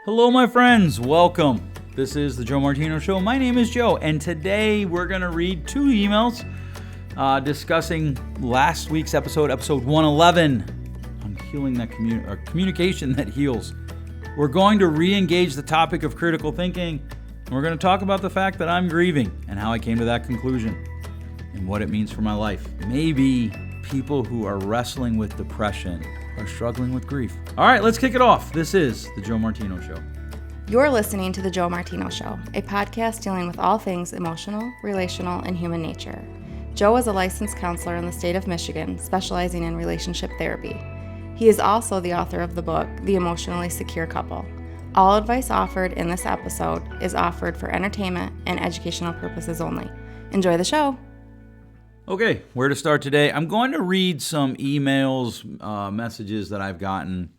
Hello, my friends. Welcome. This is the Joe Martino Show. My name is Joe, and today we're going to read two emails discussing last week's episode 111, on healing that communication that heals. We're going to re-engage the topic of critical thinking, and we're going to talk about the fact that I'm grieving and how I came to that conclusion and what it means for my life. Maybe people who are wrestling with depression are struggling with grief. All right, let's kick it off. This is the Joe Martino Show. You're listening to the Joe Martino Show, a podcast dealing with all things emotional, relational, and human nature. Joe is a licensed counselor in the state of Michigan, specializing in relationship therapy. He is also the author of the book, The Emotionally Secure Couple. All advice offered in this episode is offered for entertainment and educational purposes only. Enjoy the show. Okay, where to start today? I'm going to read some emails, messages that I've gotten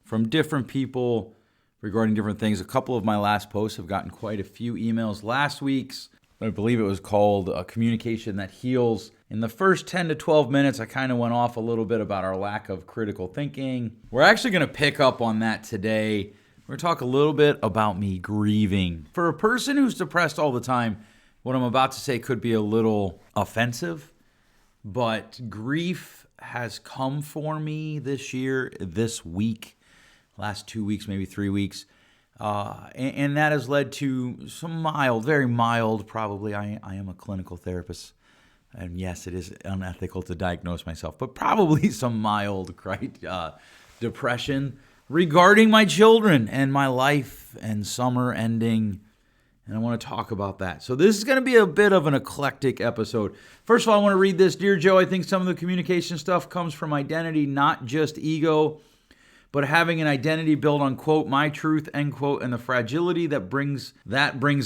from different people regarding different things. A couple of my last posts have gotten quite a few emails. Last week's, I believe it was called Communication That Heals. In the first 10 to 12 minutes, I kind of went off a little bit about our lack of critical thinking. We're actually going to pick up on that today. We're going to talk a little bit about me grieving. For a person who's depressed all the time, what I'm about to say could be a little offensive. But grief has come for me this year, this week, last 2 weeks, maybe 3 weeks. And that has led to some mild, very mild, probably. I am a clinical therapist. And yes, it is unethical to diagnose myself, but probably some mild depression regarding my children and my life and summer ending. And I want to talk about that. So this is going to be a bit of an eclectic episode. First of all, I want to read this. Dear Joe, I think some of the communication stuff comes from identity, not just ego, but having an identity built on, quote, my truth, end quote, and the fragility that brings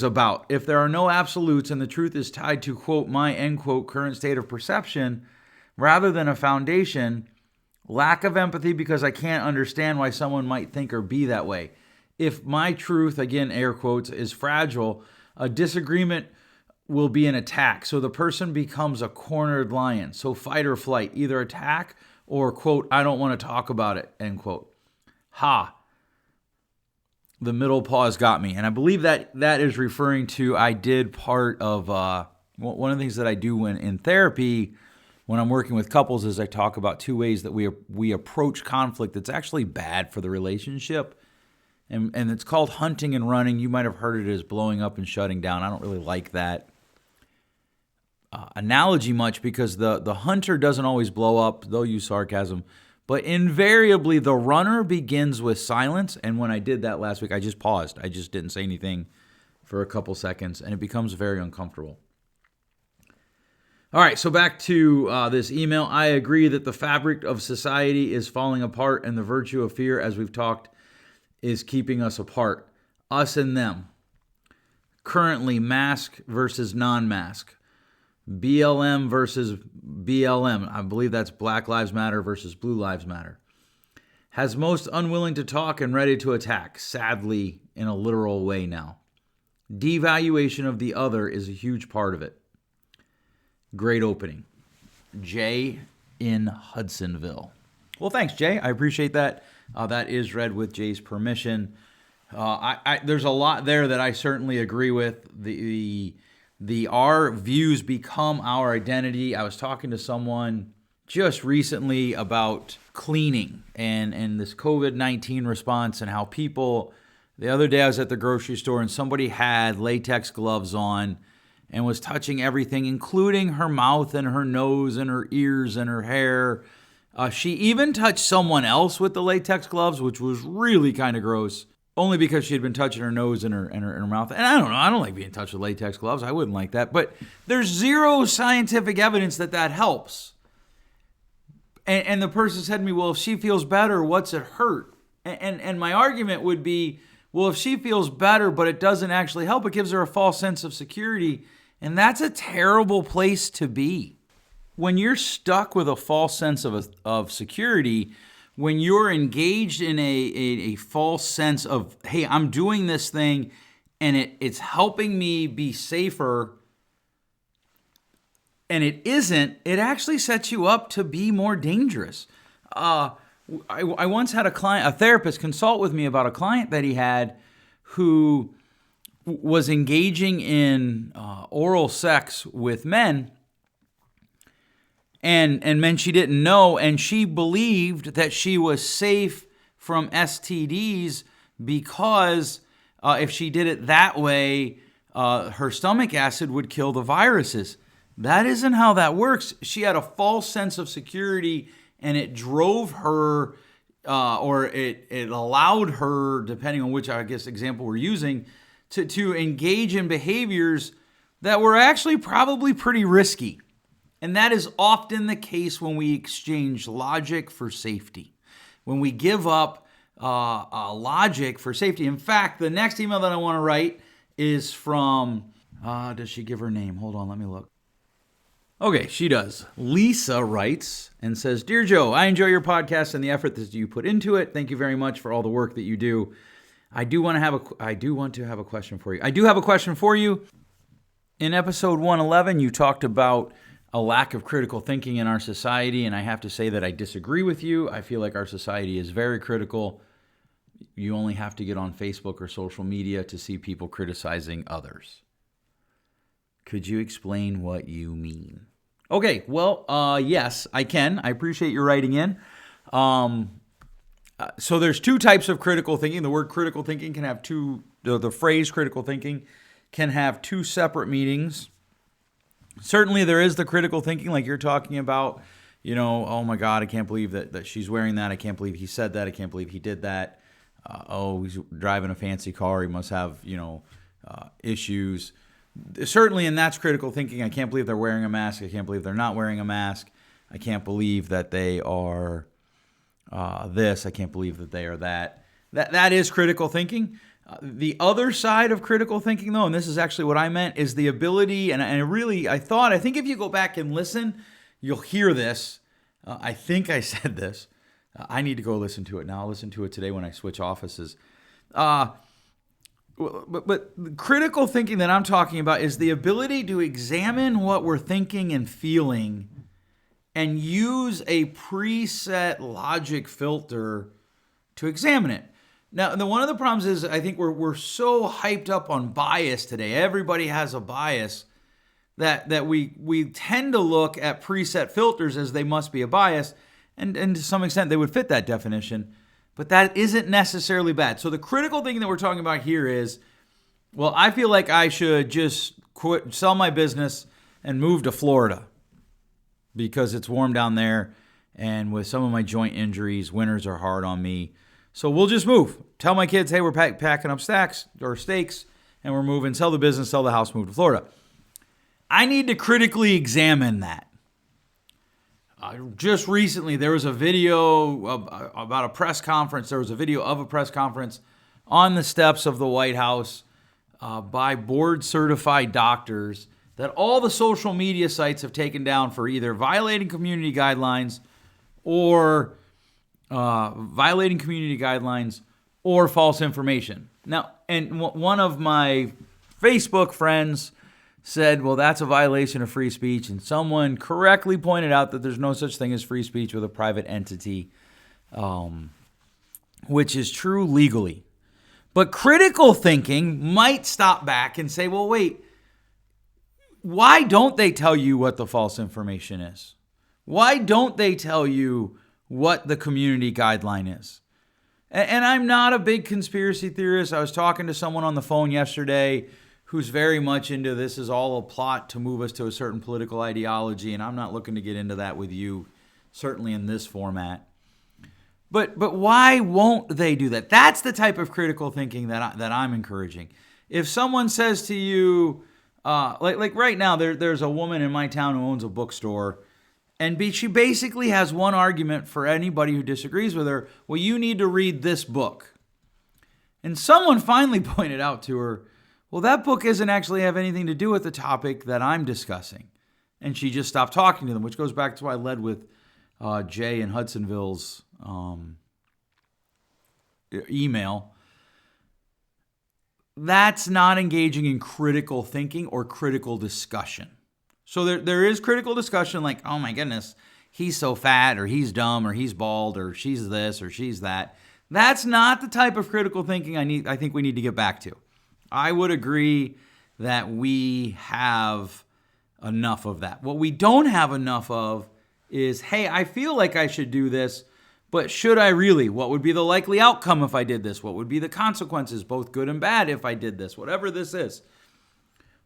about. If there are no absolutes and the truth is tied to, quote, my, end quote, current state of perception, rather than a foundation, lack of empathy because I can't understand why someone might think or be that way. If my truth, again, air quotes, is fragile, a disagreement will be an attack. So the person becomes a cornered lion. So fight or flight, either attack or, quote, I don't want to talk about it, end quote. Ha. The middle pause got me. And I believe that is referring to, I did part of, one of the things that I do in therapy when I'm working with couples is I talk about two ways that we approach conflict that's actually bad for the relationship. And it's called hunting and running. You might have heard it as blowing up and shutting down. I don't really like that analogy much because the hunter doesn't always blow up. They'll use sarcasm. But invariably, the runner begins with silence. And when I did that last week, I just paused. I just didn't say anything for a couple seconds. And it becomes very uncomfortable. All right, so back to this email. I agree that the fabric of society is falling apart and the virtue of fear, as we've talked, is keeping us apart, us and them. Currently, mask versus non-mask, BLM versus BLM. I believe that's Black Lives Matter versus Blue Lives Matter. Has most unwilling to talk and ready to attack, sadly, in a literal way now. Devaluation of the other is a huge part of it. Great opening. Jay in Hudsonville. Well, thanks, Jay. I appreciate that. That is read with Jay's permission. There's a lot there that I certainly agree with. Our views become our identity. I was talking to someone just recently about cleaning and this COVID-19 response and how people, the other day I was at the grocery store and somebody had latex gloves on and was touching everything, including her mouth and her nose and her ears and her hair. She even touched someone else with the latex gloves, which was really kind of gross, only because she had been touching her nose and her mouth. And I don't know, I don't like being touched with latex gloves. I wouldn't like that. But there's zero scientific evidence that helps. And the person said to me, well, if she feels better, what's it hurt? And my argument would be, well, if she feels better, but it doesn't actually help, it gives her a false sense of security. And that's a terrible place to be. When you're stuck with a false sense of security, when you're engaged in a false sense of, hey, I'm doing this thing and it's helping me be safer, and it isn't, it actually sets you up to be more dangerous. I once had a therapist consult with me about a client that he had who was engaging in oral sex with men and men she didn't know, and she believed that she was safe from STDs because if she did it that way, her stomach acid would kill the viruses. That isn't how that works. She had a false sense of security, and it drove her, or it allowed her, depending on which, I guess, example we're using, to engage in behaviors that were actually probably pretty risky. And that is often the case when we exchange logic for safety, when we give up logic for safety. In fact, the next email that I want to write is from, does she give her name? Hold on, let me look. Okay, she does. Lisa writes and says, "Dear Joe, I enjoy your podcast and the effort that you put into it. Thank you very much for all the work that you do. I do want to have a question for you. I do have a question for you. In episode 111, you talked about a lack of critical thinking in our society, and I have to say that I disagree with you. I feel like our society is very critical. You only have to get on Facebook or social media to see people criticizing others. Could you explain what you mean?" Okay, well, yes, I can. I appreciate you writing in. So there's two types of critical thinking. The word critical thinking can have the phrase critical thinking can have two separate meanings. Certainly there is the critical thinking like you're talking about, oh my God, I can't believe that she's wearing that. I can't believe he said that. I can't believe he did that. He's driving a fancy car. He must have, issues. Certainly, and that's critical thinking. I can't believe they're wearing a mask. I can't believe they're not wearing a mask. I can't believe that they are this. I can't believe that they are that. That is critical thinking. The other side of critical thinking, though, and this is actually what I meant, is the ability, and I think if you go back and listen, you'll hear this. I think I said this. I need to go listen to it now. I'll listen to it today when I switch offices. But critical thinking that I'm talking about is the ability to examine what we're thinking and feeling and use a preset logic filter to examine it. Now, one of the problems is I think we're so hyped up on bias today. Everybody has a bias that we tend to look at preset filters as they must be a bias, and to some extent they would fit that definition, but that isn't necessarily bad. So the critical thing that we're talking about here is, well, I feel like I should just sell my business and move to Florida because it's warm down there, and with some of my joint injuries, winters are hard on me. So we'll just move. Tell my kids, hey, we're packing up stakes, and we're moving. Sell the business, sell the house, move to Florida. I need to critically examine that. Just recently, there was a video about a press conference. There was a video of a press conference on the steps of the White House by board-certified doctors that all the social media sites have taken down for either violating community guidelines or false information. Now, and one of my Facebook friends said, well, that's a violation of free speech. And someone correctly pointed out that there's no such thing as free speech with a private entity, which is true legally. But critical thinking might stop back and say, well, wait, why don't they tell you what the false information is? Why don't they tell you what the community guideline is? And I'm not a big conspiracy theorist. I was talking to someone on the phone yesterday who's very much into this is all a plot to move us to a certain political ideology, and I'm not looking to get into that with you, certainly in this format. But why won't they do that? That's the type of critical thinking that I'm encouraging. If someone says to you, like right now, there's a woman in my town who owns a bookstore, and she basically has one argument for anybody who disagrees with her. Well, you need to read this book. And someone finally pointed out to her, well, that book doesn't actually have anything to do with the topic that I'm discussing. And she just stopped talking to them, which goes back to why I led with Jay in Hudsonville's email. That's not engaging in critical thinking or critical discussion. So there is critical discussion like, oh my goodness, he's so fat or he's dumb or he's bald or she's this or she's that. That's not the type of critical thinking I think we need to get back to. I would agree that we have enough of that. What we don't have enough of is, hey, I feel like I should do this, but should I really? What would be the likely outcome if I did this? What would be the consequences, both good and bad, if I did this? Whatever this is.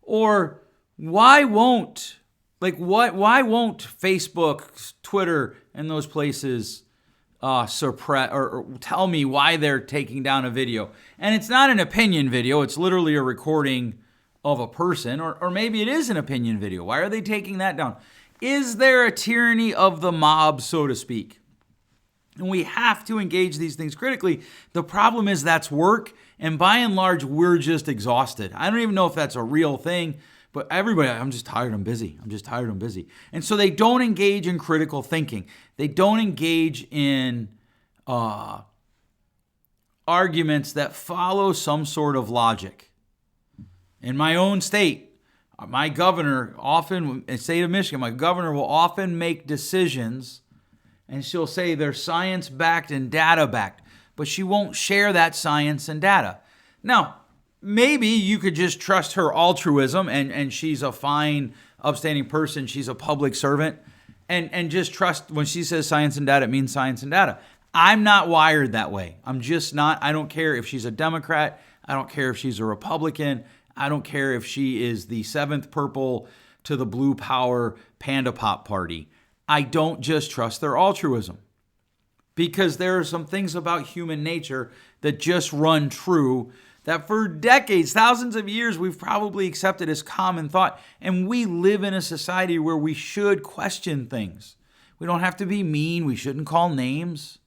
Or why won't Facebook, Twitter, and those places suppress or tell me why they're taking down a video? And it's not an opinion video. It's literally a recording of a person, or maybe it is an opinion video. Why are they taking that down? Is there a tyranny of the mob, so to speak? And we have to engage these things critically. The problem is that's work, and by and large, we're just exhausted. I don't even know if that's a real thing, but everybody, I'm just tired, I'm busy. And so they don't engage in critical thinking. They don't engage in arguments that follow some sort of logic. In my own state, my governor often, in the state of Michigan, my governor will often make decisions and she'll say they're science-backed and data-backed, but she won't share that science and data. Now, maybe you could just trust her altruism and she's a fine, upstanding person, she's a public servant, and just trust when she says science and data, it means science and data. I'm not wired that way. I'm just not. I don't care if she's a Democrat. I don't care if she's a Republican. I don't care if she is the seventh purple to the blue power panda pop party. I don't just trust their altruism, because there are some things about human nature that just run true that for decades, thousands of years, we've probably accepted as common thought. And we live in a society where we should question things. We don't have to be mean. We shouldn't call names,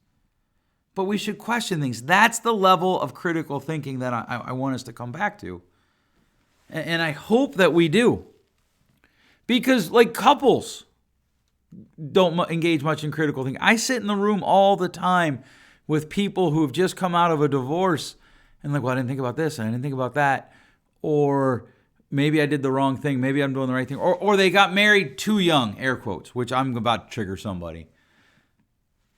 but we should question things. That's the level of critical thinking that I want us to come back to. And I hope that we do. Because like couples don't engage much in critical thinking. I sit in the room all the time with people who have just come out of a divorce and like, well, I didn't think about this and I didn't think about that. Or maybe I did the wrong thing. Maybe I'm doing the right thing. Or they got married too young, air quotes, which I'm about to trigger somebody.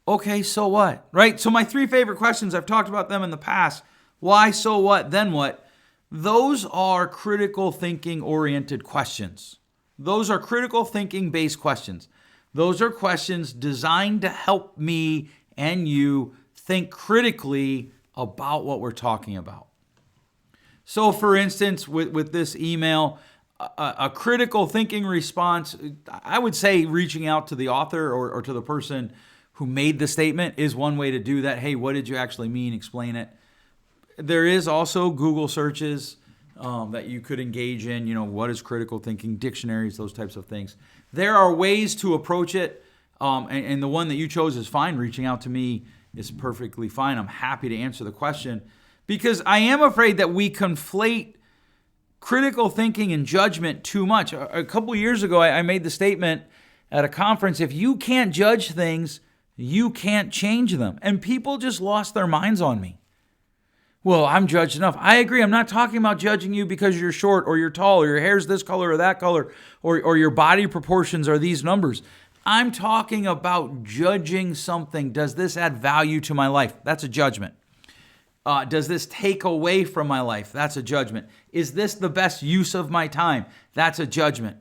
Okay, so what? Right? So my three favorite questions, I've talked about them in the past. Why, so what, then what? Those are critical thinking oriented questions. Those are critical thinking based questions. Those are questions designed to help me and you think critically about what we're talking about. So for instance, with this email, a critical thinking response, I would say reaching out to the author or to the person who made the statement is one way to do that. Hey, what did you actually mean? Explain it. There is also Google searches that you could engage in. What is critical thinking, dictionaries, those types of things. There are ways to approach it, and the one that you chose is fine. Reaching out to me is perfectly fine. I'm happy to answer the question, because I am afraid that we conflate critical thinking and judgment too much. A couple years ago, I made the statement at a conference, if you can't judge things, you can't change them. And people just lost their minds on me. Well, I'm judged enough. I agree. I'm not talking about judging you because you're short or you're tall or your hair's this color or that color or your body proportions are these numbers. I'm talking about judging something. Does this add value to my life? That's a judgment. Does this take away from my life? That's a judgment. Is this the best use of my time? That's a judgment.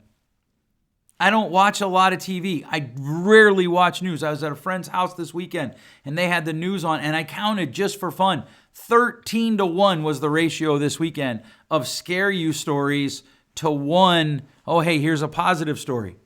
I don't watch a lot of TV. I rarely watch news. I was at a friend's house this weekend and they had the news on, and I counted just for fun. 13-1 was the ratio this weekend of scare you stories to 1, oh, hey, here's a positive story.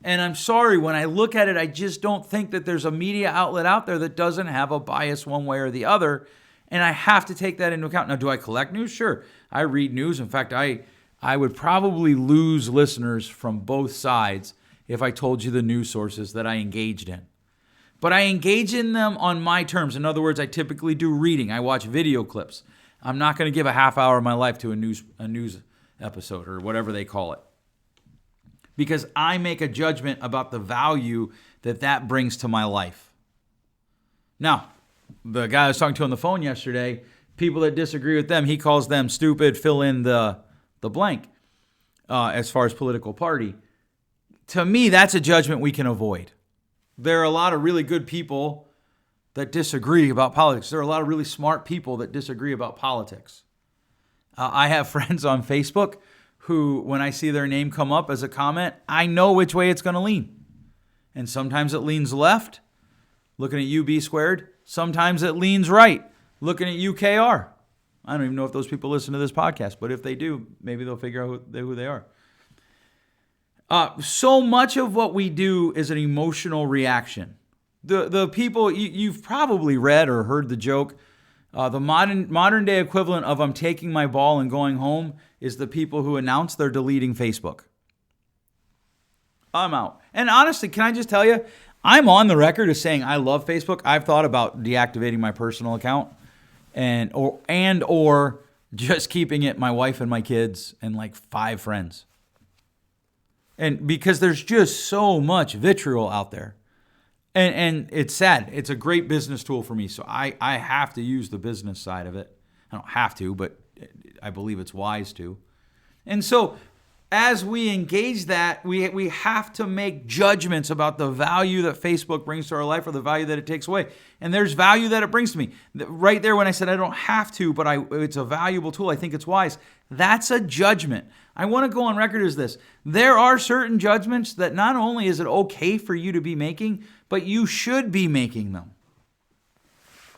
And I'm sorry, when I look at it, I just don't think that there's a media outlet out there that doesn't have a bias one way or the other. And I have to take that into account. Now, do I collect news? Sure. I read news. In fact, I would probably lose listeners from both sides if I told you the news sources that I engaged in. But I engage in them on my terms. In other words, I typically do reading. I watch video clips. I'm not going to give a half hour of my life to a news episode or whatever they call it, because I make a judgment about the value that brings to my life. Now, the guy I was talking to on the phone yesterday, people that disagree with them, he calls them stupid, fill in the blank as far as political party. To me, that's a judgment we can avoid. There are a lot of really good people that disagree about politics. There are a lot of really smart people that disagree about politics. I have friends on Facebook who, when I see their name come up as a comment, I know which way it's going to lean. And sometimes it leans left, looking at UB squared. Sometimes it leans right, looking at UKR. I don't even know if those people listen to this podcast, but if they do, maybe they'll figure out who they are. So much of what we do is an emotional reaction. The people, you've probably read or heard the joke, the modern day equivalent of I'm taking my ball and going home is the people who announce they're deleting Facebook. I'm out. And honestly, can I just tell you, I'm on the record as saying I love Facebook. I've thought about deactivating my personal account or just keeping it my wife and my kids and like 5 friends. And because there's just so much vitriol out there. And it's sad. It's a great business tool for me. So I have to use the business side of it. I don't have to, but I believe it's wise to. And so as we engage that, we have to make judgments about the value that Facebook brings to our life or the value that it takes away. And there's value that it brings to me. Right there when I said I don't have to, but it's a valuable tool. I think it's wise. That's a judgment. I want to go on record as this. There are certain judgments that not only is it okay for you to be making, but you should be making them.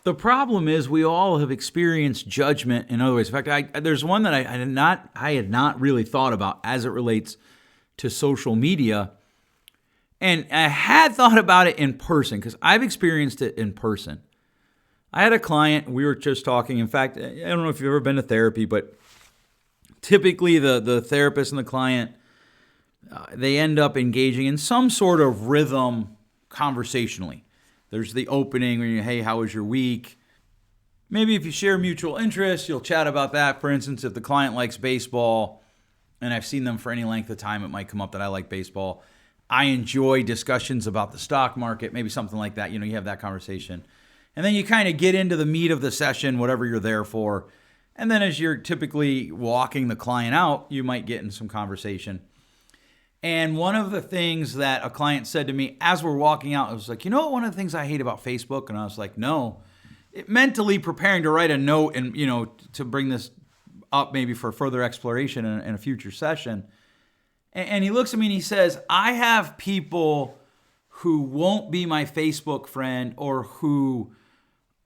The problem is we all have experienced judgment in other ways. In fact, there's one that I had not really thought about as it relates to social media. And I had thought about it in person because I've experienced it in person. I had a client, we were just talking. In fact, I don't know if you've ever been to therapy, but typically the therapist and the client, they end up engaging in some sort of rhythm conversationally. There's the opening where you, hey, how was your week? Maybe if you share mutual interests, you'll chat about that. For instance, if the client likes baseball, and I've seen them for any length of time, it might come up that I like baseball. I enjoy discussions about the stock market, maybe something like that. You have that conversation. And then you kind of get into the meat of the session, whatever you're there for. And then as you're typically walking the client out, you might get in some conversation. And one of the things that a client said to me as we're walking out, it was like, one of the things I hate about Facebook? And I was like, no. Mentally preparing to write a note and, to bring this up maybe for further exploration in a future session. And he looks at me and he says, I have people who won't be my Facebook friend or who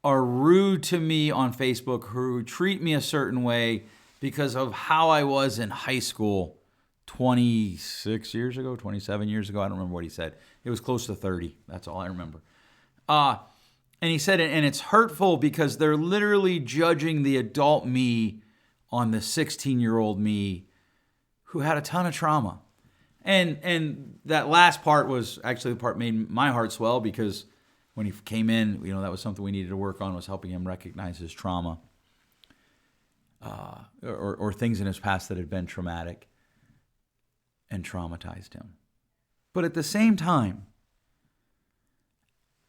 are rude to me on Facebook, who treat me a certain way because of how I was in high school 26 years ago, 27 years ago. I don't remember what he said. It was close to 30. That's all I remember. And he said, and it's hurtful because they're literally judging the adult me on the 16-year-old me who had a ton of trauma. And that last part was actually the part made my heart swell because when he came in, that was something we needed to work on, was helping him recognize his trauma or things in his past that had been traumatic and traumatized him. But at the same time,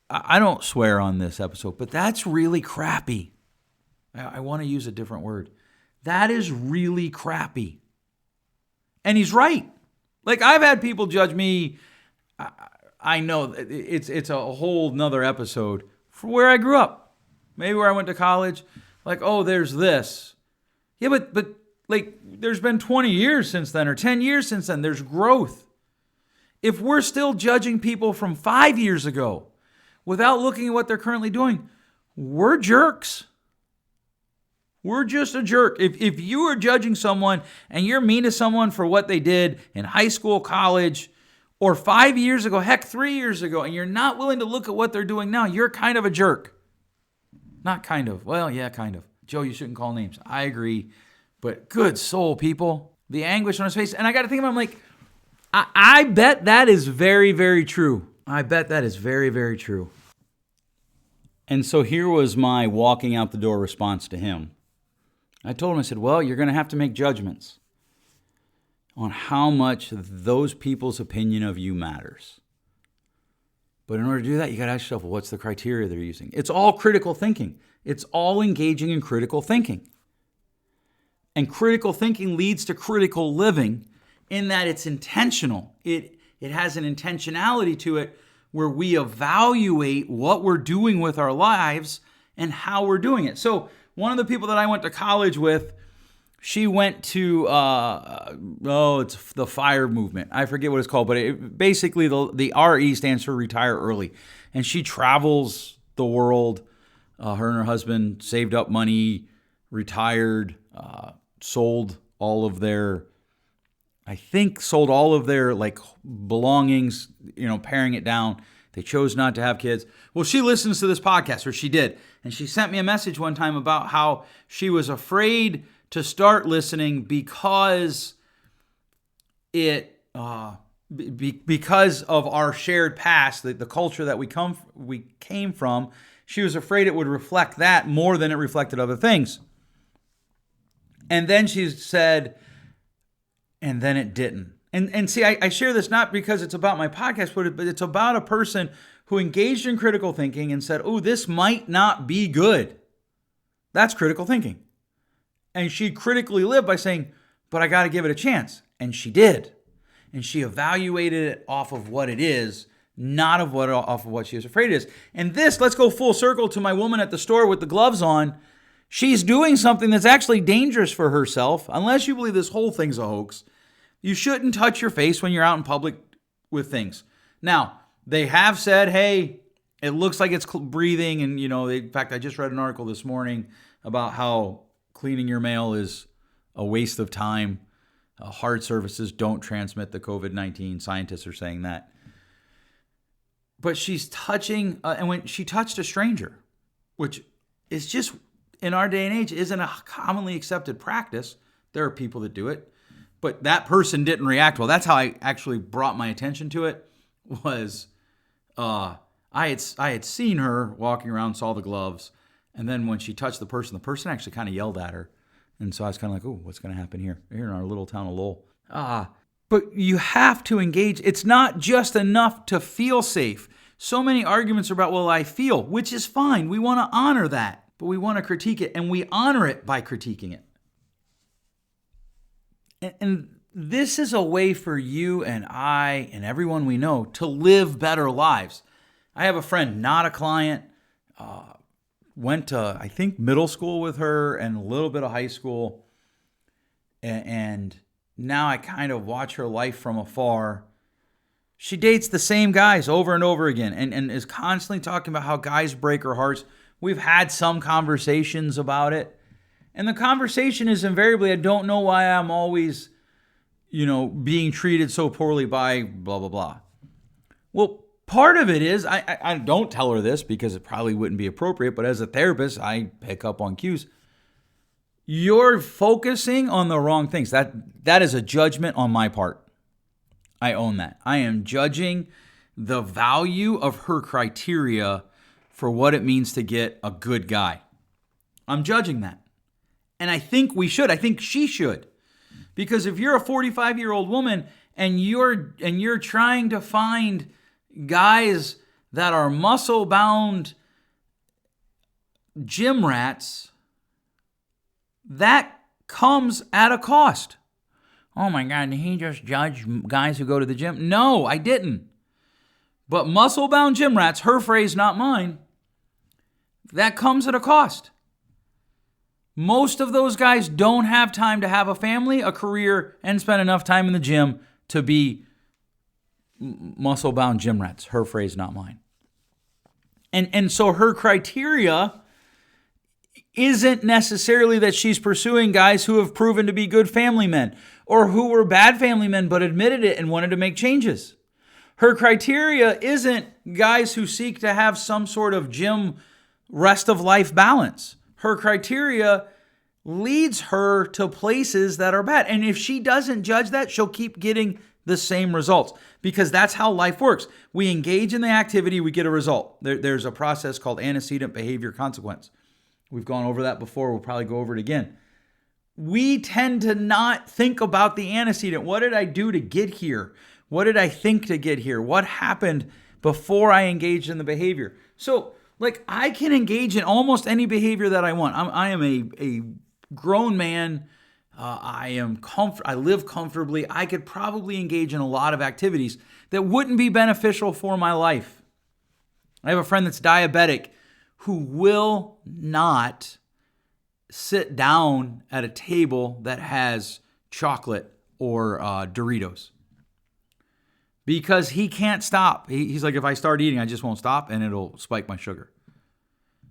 I don't swear on this episode, but that's really crappy. I want to use a different word. That is really crappy. And he's right. Like, I've had people judge me. I know it's a whole nother episode for where I grew up. Maybe where I went to college. Like, oh, there's this. Yeah, but like, there's been 20 years since then or 10 years since then. There's growth. If we're still judging people from 5 years ago without looking at what they're currently doing, we're jerks. We're just a jerk. If you are judging someone and you're mean to someone for what they did in high school, college, or 5 years ago, heck, 3 years ago, and you're not willing to look at what they're doing now, you're kind of a jerk. Not kind of. Well, yeah, kind of. Joe, you shouldn't call names. I agree. But good soul, people. The anguish on his face. And I got to think about it, I'm like, I bet that is very, very true. I bet that is very, very true. And so here was my walking out the door response to him. I told him, I said, well, you're going to have to make judgments on how much those people's opinion of you matters. But in order to do that, you got to ask yourself, well, what's the criteria they're using? It's all critical thinking. It's all engaging in critical thinking. And critical thinking leads to critical living in that it's intentional. It has an intentionality to it, where we evaluate what we're doing with our lives and how we're doing it. So one of the people that I went to college with, she went to, it's the FIRE movement. I forget what it's called, but basically the RE stands for retire early. And she travels the world. Her and her husband saved up money, retired, sold all of their like belongings, paring it down. They chose not to have kids. Well, she listens to this podcast, or she did. And she sent me a message one time about how she was afraid to start listening because because of our shared past, the culture that we came from. She was afraid it would reflect that more than it reflected other things. And then she said, and then it didn't. And see, I share this not because it's about my podcast, but it's about a person who engaged in critical thinking and said, oh, this might not be good. That's critical thinking. And she critically lived by saying, but I got to give it a chance. And she did. And she evaluated it off of what it is, not off of what she was afraid it is. And this, let's go full circle to my woman at the store with the gloves on. She's doing something that's actually dangerous for herself, unless you believe this whole thing's a hoax. You shouldn't touch your face when you're out in public with things. Now, they have said, hey, it looks like it's breathing. And, in fact, I just read an article this morning about how cleaning your mail is a waste of time. Hard surfaces don't transmit the COVID-19. Scientists are saying that. But she's touching, and when she touched a stranger, which is just, in our day and age, isn't a commonly accepted practice. There are people that do it. But that person didn't react well. That's how I actually brought my attention to it, was I had seen her walking around, saw the gloves, and then when she touched the person actually kind of yelled at her. And so I was kind of like, oh, what's going to happen here? Here in our little town of Lowell. But you have to engage. It's not just enough to feel safe. So many arguments are about, well, I feel, which is fine. We want to honor that, but we want to critique it, and we honor it by critiquing it. And this is a way for you and I and everyone we know to live better lives. I have a friend, not a client, went to, I think, middle school with her and a little bit of high school. And now I kind of watch her life from afar. She dates the same guys over and over again and is constantly talking about how guys break her hearts. We've had some conversations about it. And the conversation is invariably, I don't know why I'm always, being treated so poorly by blah, blah, blah. Well, part of it is, I don't tell her this because it probably wouldn't be appropriate, but as a therapist, I pick up on cues. You're focusing on the wrong things. That is a judgment on my part. I own that. I am judging the value of her criteria for what it means to get a good guy. I'm judging that. And I think we should. I think she should. Because if you're a 45-year-old woman and you're trying to find guys that are muscle-bound gym rats, that comes at a cost. Oh my God, did he just judge guys who go to the gym? No, I didn't. But muscle-bound gym rats, her phrase, not mine, that comes at a cost. Most of those guys don't have time to have a family, a career, and spend enough time in the gym to be muscle-bound gym rats. Her phrase, not mine. And so her criteria isn't necessarily that she's pursuing guys who have proven to be good family men or who were bad family men but admitted it and wanted to make changes. Her criteria isn't guys who seek to have some sort of gym rest of life balance. Her criteria leads her to places that are bad. And if she doesn't judge that, she'll keep getting the same results because that's how life works. We engage in the activity, we get a result. There's a process called antecedent behavior consequence. We've gone over that before. We'll probably go over it again. We tend to not think about the antecedent. What did I do to get here? What did I think to get here? What happened before I engaged in the behavior? So, I can engage in almost any behavior that I want. I am a grown man. I live comfortably. I could probably engage in a lot of activities that wouldn't be beneficial for my life. I have a friend that's diabetic who will not sit down at a table that has chocolate or Doritos because he can't stop. He's like, if I start eating, I just won't stop and it'll spike my sugar.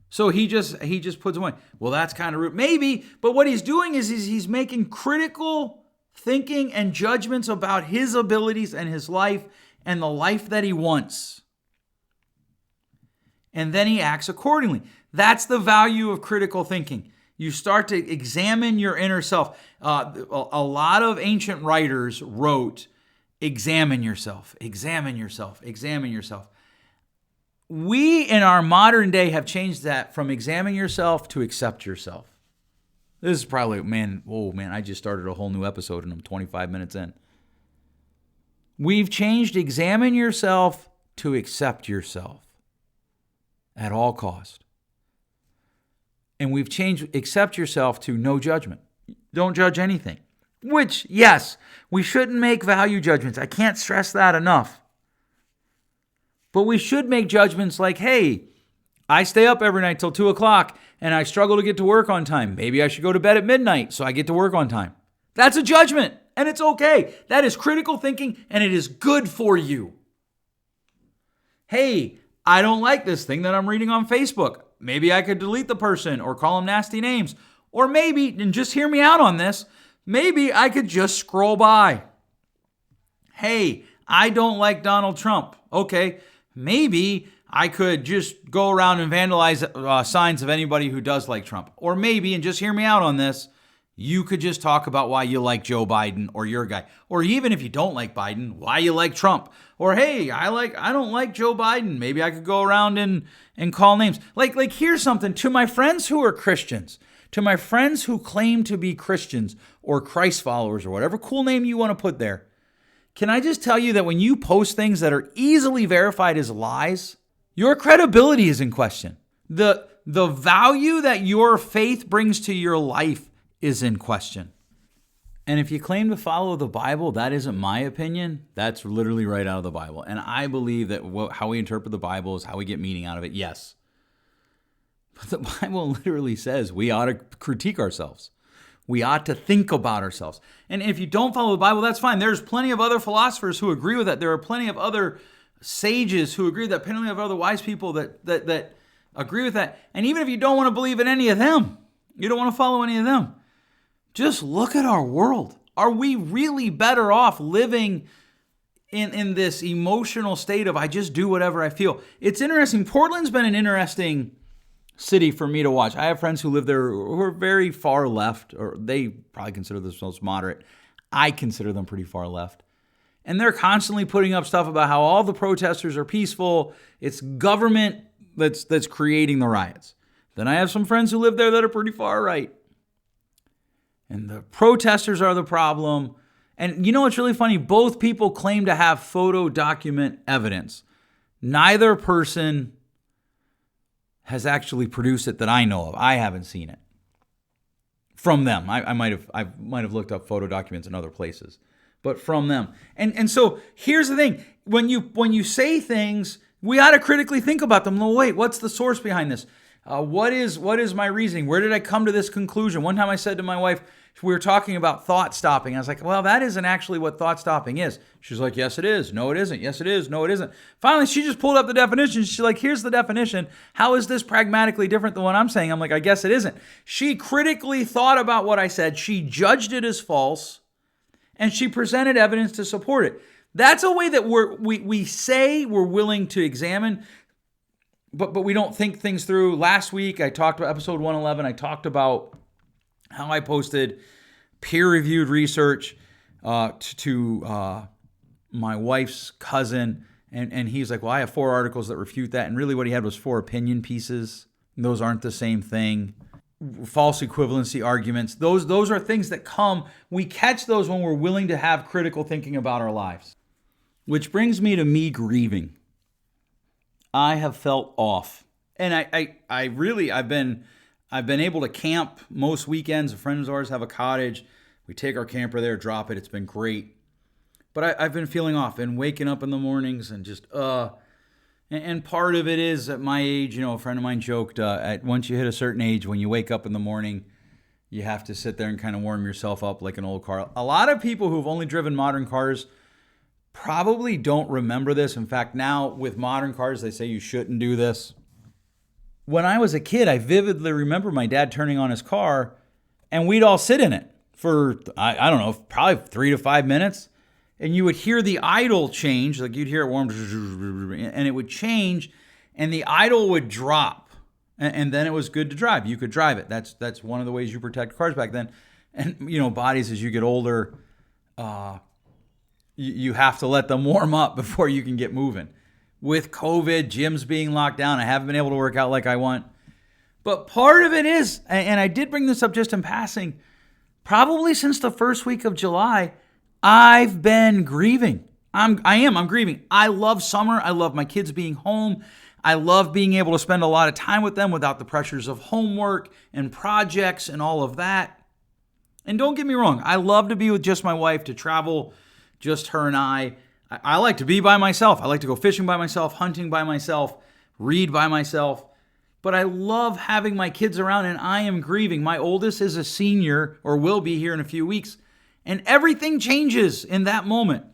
So he just puts them away. Well, that's kind of rude. Maybe, but what he's doing is he's making critical thinking and judgments about his abilities and his life and the life that he wants. And then he acts accordingly. That's the value of critical thinking. You start to examine your inner self. A lot of ancient writers wrote, examine yourself, examine yourself, examine yourself. We in our modern day have changed that from examine yourself to accept yourself. This is probably, I just started a whole new episode and I'm 25 minutes in. We've changed examine yourself to accept yourself at all cost. And we've changed accept yourself to no judgment. Don't judge anything. Which, yes, we shouldn't make value judgments. I can't stress that enough. But we should make judgments like, hey, I stay up every night till 2 o'clock and I struggle to get to work on time. Maybe I should go to bed at midnight so I get to work on time. That's a judgment and it's okay. That is critical thinking and it is good for you. Hey, I don't like this thing that I'm reading on Facebook. Maybe I could delete the person or call them nasty names. Or maybe, and just hear me out on this, maybe I could just scroll by. Hey, I don't like Donald Trump. Okay, maybe I could just go around and vandalize signs of anybody who does like Trump. Or maybe, and just hear me out on this, you could just talk about why you like Joe Biden or your guy. Or even if you don't like Biden, why you like Trump. Or hey, I don't like Joe Biden. Maybe I could go around and call names. Like here's something to my friends who are Christians, to my friends who claim to be Christians or Christ followers or whatever cool name you want to put there. Can I just tell you that when you post things that are easily verified as lies, your credibility is in question. The value that your faith brings to your life is in question. And if you claim to follow the Bible, that isn't my opinion. That's literally right out of the Bible. And I believe that how we interpret the Bible is how we get meaning out of it. Yes. But the Bible literally says we ought to critique ourselves. We ought to think about ourselves. And if you don't follow the Bible, that's fine. There's plenty of other philosophers who agree with that. There are plenty of other sages who agree with that. Plenty of other wise people that agree with that. And even if you don't want to believe in any of them, you don't want to follow any of them, just look at our world. Are we really better off living in this emotional state of I just do whatever I feel? It's interesting. Portland's been an interesting city for me to watch. I have friends who live there who are very far left, or they probably consider themselves moderate. I consider them pretty far left. And they're constantly putting up stuff about how all the protesters are peaceful. It's government that's creating the riots. Then I have some friends who live there that are pretty far right. And the protesters are the problem. And you know what's really funny? Both people claim to have photo document evidence. Neither person has actually produced it that I know of. I haven't seen it from them. I might have looked up photo documents in other places, but from them. And so here's the thing: when you say things, we ought to critically think about them. No, wait, what's the source behind this? What is my reasoning? Where did I come to this conclusion? One time I said to my wife, we were talking about thought stopping. I was like, well, that isn't actually what thought stopping is. She's like, yes, it is. No, it isn't. Yes, it is. No, it isn't. Finally, she just pulled up the definition. She's like, here's the definition. How is this pragmatically different than what I'm saying? I'm like, I guess it isn't. She critically thought about what I said. She judged it as false, and she presented evidence to support it. That's a way that we say we're willing to examine, but we don't think things through. Last week, I talked about episode 111. I talked about how I posted peer-reviewed research to my wife's cousin, and he's like, well, I have 4 articles that refute that, and really what he had was 4 opinion pieces. Those aren't the same thing. False equivalency arguments. Those are things that come. We catch those when we're willing to have critical thinking about our lives. Which brings me to me grieving. I have felt off, and I've been able to camp most weekends. Friends of ours have a cottage. We take our camper there, drop it. It's been great. But I've been feeling off and waking up in the mornings and just, And part of it is at my age, a friend of mine joked, once you hit a certain age, when you wake up in the morning, you have to sit there and kind of warm yourself up like an old car. A lot of people who've only driven modern cars probably don't remember this. In fact, now with modern cars, they say you shouldn't do this. When I was a kid, I vividly remember my dad turning on his car and we'd all sit in it for, I don't know, probably 3 to 5 minutes. And you would hear the idle change, like you'd hear it warm, and it would change, and the idle would drop. And then it was good to drive. You could drive it. That's one of the ways you protect cars back then. And, bodies as you get older, you have to let them warm up before you can get moving. With COVID, gyms being locked down, I haven't been able to work out like I want. But part of it is, and I did bring this up just in passing, probably since the first week of July, I've been grieving. I'm grieving. I love summer. I love my kids being home. I love being able to spend a lot of time with them without the pressures of homework and projects and all of that. And don't get me wrong, I love to be with just my wife, to travel, just her and I. I like to be by myself. I like to go fishing by myself, hunting by myself, read by myself. But I love having my kids around, and I am grieving. My oldest is a senior, or will be here in a few weeks. And everything changes in that moment.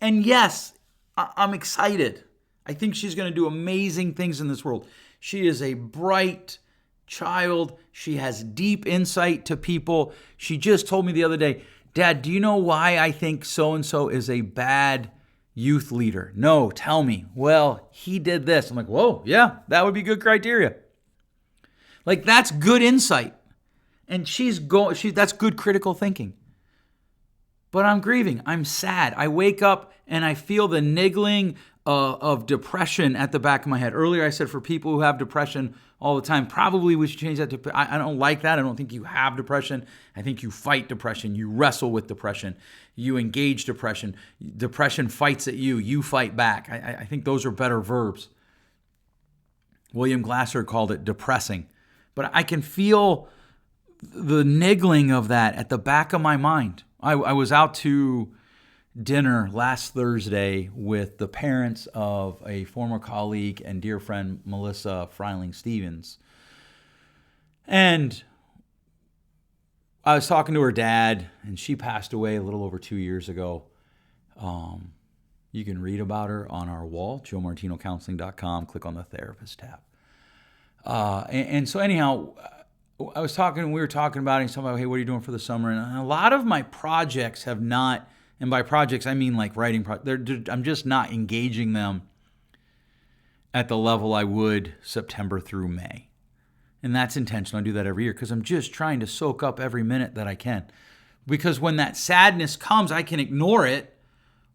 And yes, I'm excited. I think she's going to do amazing things in this world. She is a bright child. She has deep insight to people. She just told me the other day, Dad, do you know why I think so-and-so is a bad youth leader? No, tell me. Well, he did this. I'm like, whoa, yeah, that would be good criteria. Like, that's good insight. And that's good critical thinking. But I'm grieving. I'm sad. I wake up and I feel the niggling of depression at the back of my head. Earlier I said for people who have depression all the time, probably we should change that to, I don't like that. I don't think you have depression. I think you fight depression. You wrestle with depression. You engage depression. Depression fights at you. You fight back. I think those are better verbs. William Glasser called it depressing. But I can feel the niggling of that at the back of my mind. I was out to dinner last Thursday with the parents of a former colleague and dear friend, Melissa Freiling-Stevens. And I was talking to her dad, and she passed away a little over 2 years ago. You can read about her on our wall, joemartinocounseling.com. Click on the therapist tab. And so anyhow, we were talking about it, and somebody, hey, what are you doing for the summer? And a lot of my projects have not, and by projects, I mean like writing, I'm just not engaging them at the level I would September through May. And that's intentional. I do that every year because I'm just trying to soak up every minute that I can. Because when that sadness comes, I can ignore it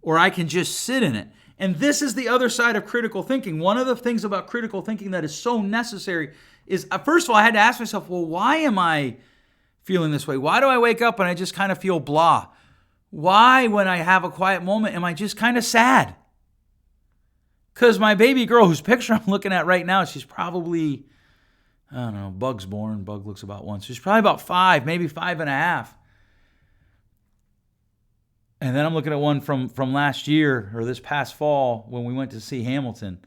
or I can just sit in it. And this is the other side of critical thinking. One of the things about critical thinking that is so necessary is, first of all, I had to ask myself, well, why am I feeling this way? Why do I wake up and I just kind of feel blah? Why, when I have a quiet moment, am I just kind of sad? Because my baby girl, whose picture I'm looking at right now, she's probably, I don't know, Bug's born. Bug looks about 1. So she's probably about 5, maybe 5.5. And then I'm looking at one from last year or this past fall when we went to see Hamilton.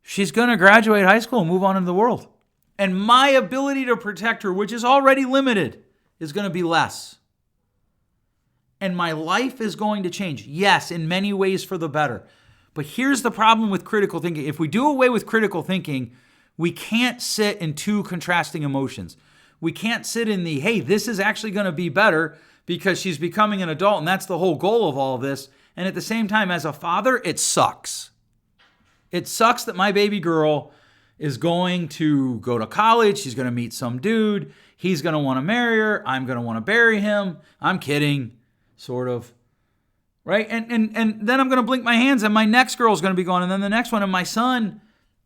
She's going to graduate high school and move on into the world. And my ability to protect her, which is already limited, is going to be less. And my life is going to change. Yes, in many ways for the better. But here's the problem with critical thinking. If we do away with critical thinking, we can't sit in two contrasting emotions. We can't sit in the, hey, this is actually going to be better because she's becoming an adult and that's the whole goal of all of this. And at the same time, as a father, it sucks. It sucks that my baby girl is going to go to college. She's going to meet some dude. He's going to want to marry her. I'm going to want to bury him. I'm kidding, sort of. Right? And then I'm going to blink my hands and my next girl is going to be gone. And then the next one, and my son,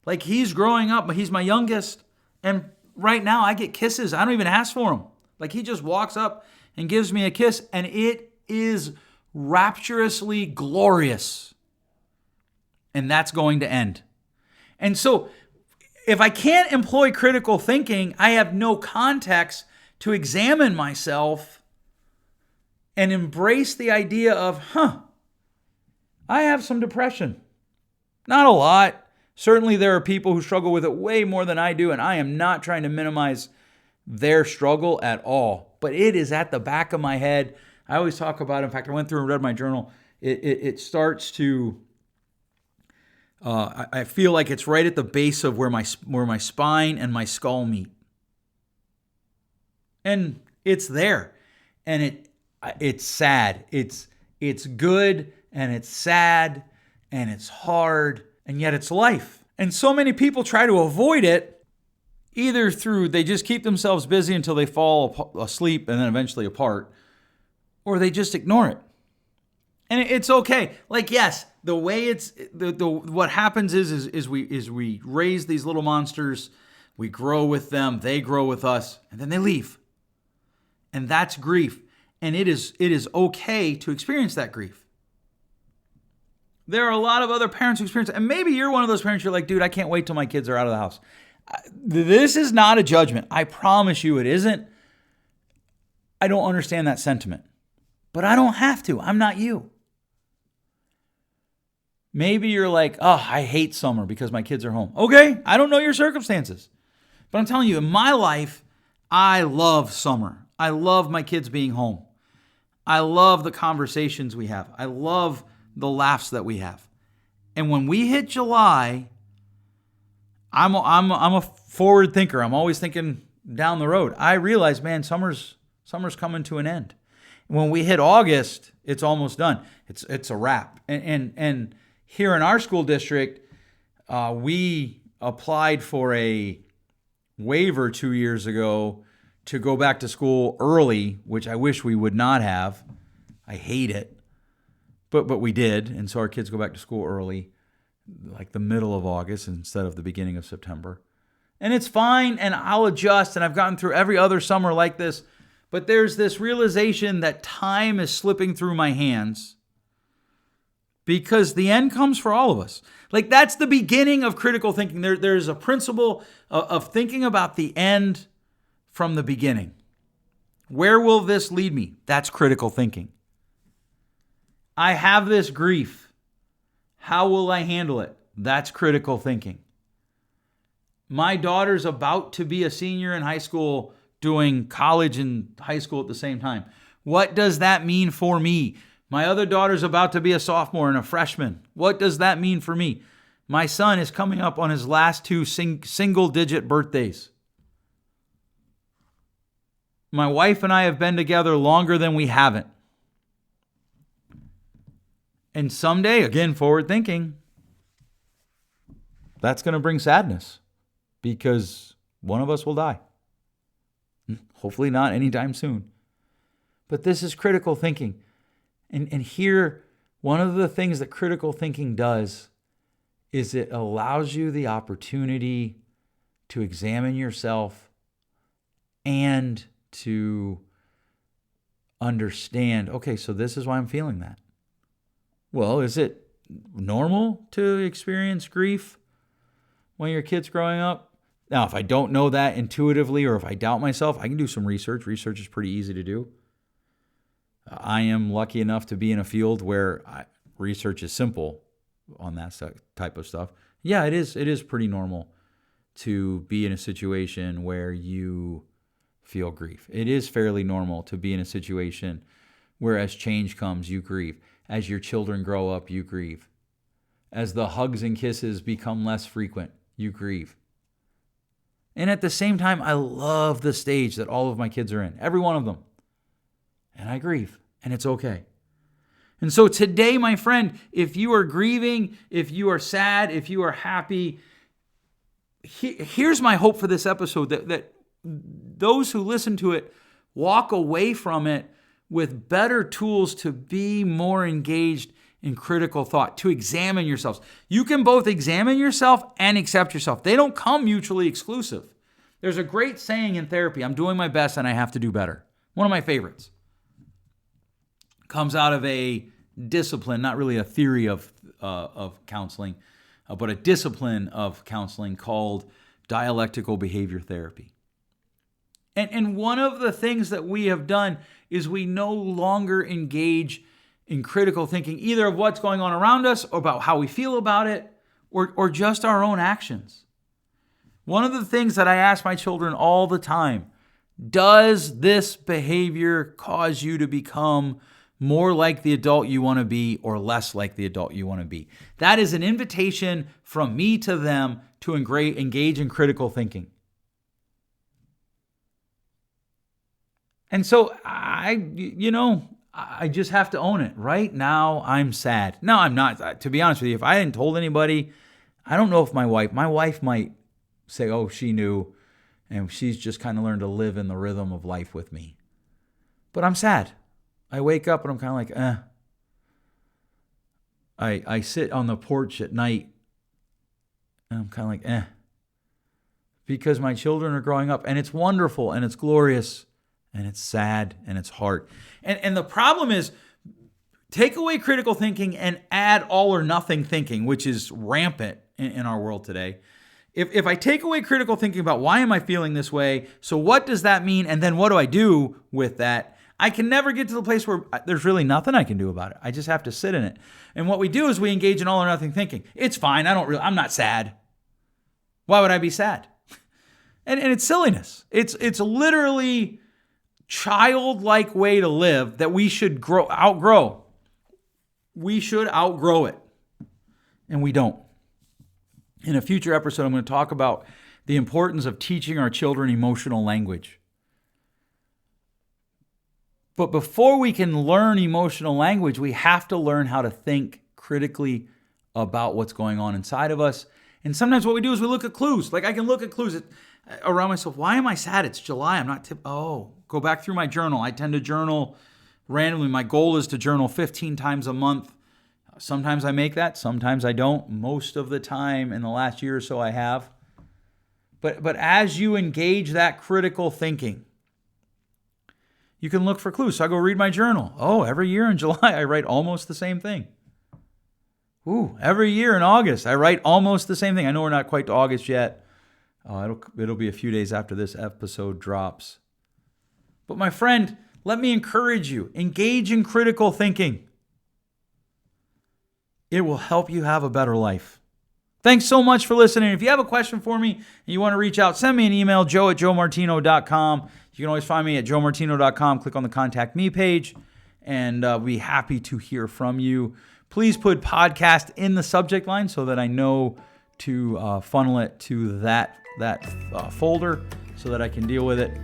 like, he's growing up, but he's my youngest. And right now I get kisses. I don't even ask for them. Like, he just walks up and gives me a kiss, and it is rapturously glorious. And that's going to end. And so if I can't employ critical thinking, I have no context to examine myself and embrace the idea of, I have some depression. Not a lot. Certainly there are people who struggle with it way more than I do, and I am not trying to minimize their struggle at all. But it is at the back of my head. I always talk about it. In fact, I went through and read my journal. It starts to, I feel like it's right at the base of where my spine and my skull meet. And it's there. And it's sad. It's good and it's sad and it's hard, and yet it's life. And so many people try to avoid it, either through they just keep themselves busy until they fall asleep and then eventually apart, or they just ignore it. And it's okay. Like, yes, the way it's what happens is we raise these little monsters, we grow with them, they grow with us, and then they leave. And that's grief. And it is okay to experience that grief. There are a lot of other parents who experience it. And maybe you're one of those parents, you're like, dude, I can't wait till my kids are out of the house. This is not a judgment. I promise you it isn't. I don't understand that sentiment. But I don't have to. I'm not you. Maybe you're like, oh, I hate summer because my kids are home. Okay, I don't know your circumstances. But I'm telling you, in my life, I love summer. I love my kids being home. I love the conversations we have. I love the laughs that we have. And when we hit July, I'm a forward thinker. I'm always thinking down the road. I realize, man, summer's coming to an end. When we hit August, it's almost done. It's a wrap. And here in our school district, we applied for a waiver 2 years ago to go back to school early, which I wish we would not have. I hate it. But we did, and so our kids go back to school early, like the middle of August instead of the beginning of September. And it's fine, and I'll adjust, and I've gotten through every other summer like this. But there's this realization that time is slipping through my hands because the end comes for all of us. Like, that's the beginning of critical thinking. There's a principle of thinking about the end from the beginning. Where will this lead me? That's critical thinking. I have this grief. How will I handle it? That's critical thinking. My daughter's about to be a senior in high school, doing college and high school at the same time. What does that mean for me? My other daughter's about to be a sophomore and a freshman. What does that mean for me? My son is coming up on his last two single-digit birthdays. My wife and I have been together longer than we haven't. And someday, again, forward thinking, that's going to bring sadness because one of us will die. Hopefully not anytime soon. But this is critical thinking. And here, one of the things that critical thinking does is it allows you the opportunity to examine yourself and to understand, okay, so this is why I'm feeling that. Well, is it normal to experience grief when your kid's growing up? Now, if I don't know that intuitively or if I doubt myself, I can do some research. Research is pretty easy to do. I am lucky enough to be in a field where research is simple on that type of stuff. Yeah, it is pretty normal to be in a situation where you feel grief. It is fairly normal to be in a situation where as change comes, you grieve. As your children grow up, you grieve. As the hugs and kisses become less frequent, you grieve. And at the same time, I love the stage that all of my kids are in, every one of them. And I grieve, and it's okay. And so today, my friend, if you are grieving, if you are sad, if you are happy, here's my hope for this episode, that those who listen to it walk away from it with better tools to be more engaged in critical thought, to examine yourselves. You can both examine yourself and accept yourself. They don't come mutually exclusive. There's a great saying in therapy, I'm doing my best and I have to do better. One of my favorites. Comes out of a discipline, not really a theory of counseling, but a discipline of counseling called dialectical behavior therapy. And one of the things that we have done is we no longer engage in critical thinking, either of what's going on around us or about how we feel about it, or just our own actions. One of the things that I ask my children all the time, does this behavior cause you to become more like the adult you want to be or less like the adult you want to be? That is an invitation from me to them to engage in critical thinking. And so I just have to own it. Right now, I'm sad. No, I'm not. To be honest with you, if I hadn't told anybody, I don't know if my wife might say, oh, she knew, and she's just kind of learned to live in the rhythm of life with me. But I'm sad. I wake up and I'm kind of like, I sit on the porch at night and I'm kind of like, because my children are growing up, and it's wonderful and it's glorious and it's sad and it's hard. And the problem is, take away critical thinking and add all or nothing thinking, which is rampant in our world today. If I take away critical thinking about why am I feeling this way, so what does that mean, and then what do I do with that, I can never get to the place where there's really nothing I can do about it. I just have to sit in it. And what we do is we engage in all or nothing thinking. It's fine. I'm not sad. Why would I be sad? And it's silliness. It's literally childlike way to live that we should outgrow. We should outgrow it. And we don't. In a future episode, I'm going to talk about the importance of teaching our children emotional language. But before we can learn emotional language, we have to learn how to think critically about what's going on inside of us. And sometimes what we do is we look at clues. Like I can look at clues around myself. Why am I sad? It's July. I'm not go back through my journal. I tend to journal randomly. My goal is to journal 15 times a month. Sometimes I make that. Sometimes I don't. Most of the time in the last year or so I have. But as you engage that critical thinking, you can look for clues. So I go read my journal. Oh, every year in July, I write almost the same thing. Ooh, every year in August, I write almost the same thing. I know we're not quite to August yet. It'll be a few days after this episode drops. But my friend, let me encourage you. Engage in critical thinking. It will help you have a better life. Thanks so much for listening. If you have a question for me and you want to reach out, send me an email, joe@joemartino.com. You can always find me at joemartino.com. Click on the Contact Me page, and I'll be happy to hear from you. Please put podcast in the subject line so that I know to funnel it to that folder so that I can deal with it.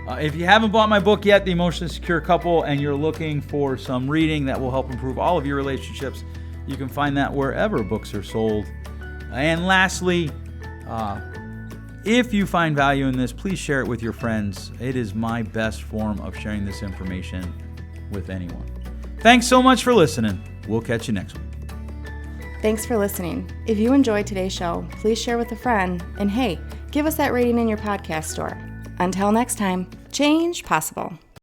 If you haven't bought my book yet, The Emotionally Secure Couple, and you're looking for some reading that will help improve all of your relationships, you can find that wherever books are sold. And lastly, if you find value in this, please share it with your friends. It is my best form of sharing this information with anyone. Thanks so much for listening. We'll catch you next week. Thanks for listening. If you enjoyed today's show, please share with a friend. And hey, give us that rating in your podcast store. Until next time, change possible.